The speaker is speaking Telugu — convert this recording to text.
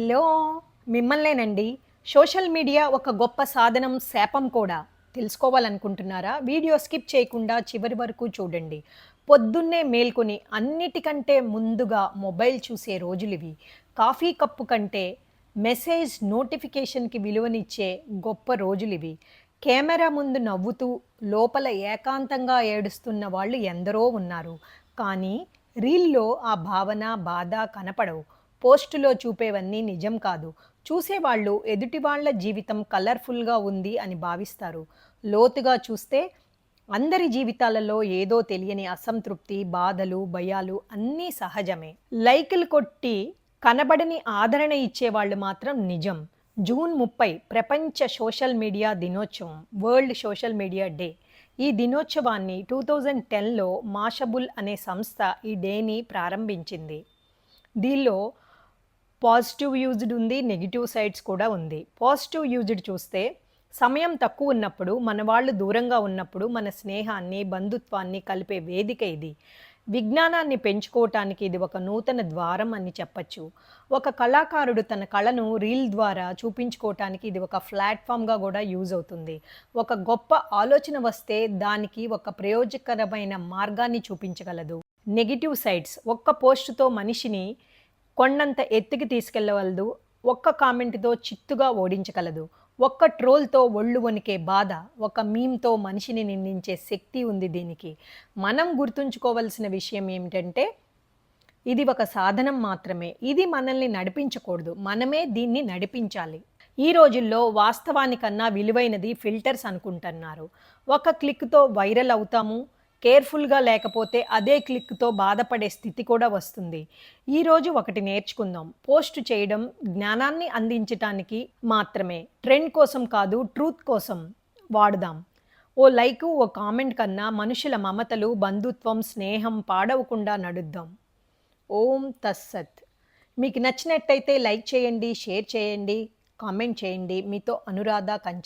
హలో! మిమ్మల్నేనండి. సోషల్ మీడియా ఒక గొప్ప సాధనం, శాపం కూడా. తెలుసుకోవాలనుకుంటున్నారా? వీడియో స్కిప్ చేయకుండా చివరి వరకు చూడండి. పొద్దున్నే మేల్కొని అన్నిటికంటే ముందుగా మొబైల్ చూసే రోజులివి. కాఫీ కప్పు కంటే మెసేజ్ నోటిఫికేషన్‌కి విలువనిచ్చే గొప్ప రోజులివి. కెమెరా ముందు నవ్వుతూ, లోపల ఏకాంతంగా ఏడుస్తున్న వాళ్ళు ఎందరో ఉన్నారు. కానీ రీల్‌లో ఆ భావన, బాధ కనపడవు. పోస్టులో చూపేవన్నీ నిజం కాదు. చూసేవాళ్ళు ఎదుటి వాళ్ళ జీవితం కలర్‌ఫుల్‌గా ఉంది అని భావిస్తారు. లోతుగా చూస్తే అందరి జీవితాలలో ఏదో తెలియని అసంతృప్తి, బాధలు, భయాలు అన్నీ సహజమే. లైకులు కొట్టి కనబడని ఆదరణ ఇచ్చేవాళ్ళు మాత్రం నిజం. జూన్ 30 ప్రపంచ సోషల్ మీడియా దినోత్సవం. World social media day. ఈ దినోత్సవాన్ని 2010లో మాషబుల్ అనే సంస్థ ఈ డేని ప్రారంభించింది. దీనిలో పాజిటివ్ యూజ్డ్ ఉంది. నెగెటివ్ సైడ్స్ కూడా ఉంది. పాజిటివ్ యూజ్డ్ చూస్తే సమయం తక్కువున్నప్పుడు, మన వాళ్ళు దూరంగా ఉన్నప్పుడు మన స్నేహాన్ని, బంధుత్వాన్ని కలిపే వేదిక ఇది. విజ్ఞానాన్ని పెంచుకోవటానికి ఇది ఒక నూతన ద్వారం అని చెప్పచ్చు. ఒక కళాకారుడు తన కళను రీల్ ద్వారా చూపించుకోవటానికి ఇది ఒక ప్లాట్‌ఫార్మ్‌గా గూడా యూజ్ అవుతుంది. ఒక గొప్ప ఆలోచన వస్తే దానికి ఒక ప్రయోజకరమైన మార్గాన్ని చూపించగలదు. నెగెటివ్ సైడ్స్ ఒక్క పోస్ట్‌తో మనిషిని కొండంత ఎత్తుకి తీసుకెళ్లగలదు. ఒక్క కామెంట్‌తో చిత్తుగా ఓడించగలదు. ఒక్క ట్రోల్‌తో ఒళ్ళు వణికే బాధ, ఒక మీమ్‌తో మనిషిని నిందించే శక్తి ఉంది దీనికి. మనం గుర్తుంచుకోవాల్సిన విషయం ఏమిటంటే, ఇది ఒక సాధనం మాత్రమే. ఇది మనల్ని నడిపించకూడదు. మనమే దీన్ని నడిపించాలి. ఈ రోజుల్లో వాస్తవానికన్నా విలువైనది ఫిల్టర్స్ అనుకుంటున్నారు. ఒక క్లిక్‌తో వైరల్ అవుతాము. కేర్‌ఫుల్‌గా లేకపోతే అదే క్లిక్‌తో బాధపడే స్థితి కూడా వస్తుంది. ఈరోజు ఒకటి నేర్చుకుందాం. పోస్ట్ చేయడం జ్ఞానాన్ని అందించటానికి మాత్రమే. ట్రెండ్ కోసం కాదు, ట్రూత్ కోసం వాడుదాం. ఓ లైకు, ఓ కామెంట్ కన్నా మనుషుల మమతలు, బంధుత్వం, స్నేహం పాడవకుండా నడుద్దాం. ఓం తస్సత్. మీకు నచ్చినట్టయితే లైక్ చేయండి, షేర్ చేయండి, కామెంట్ చేయండి. మీతో అనురాధ కంచర్.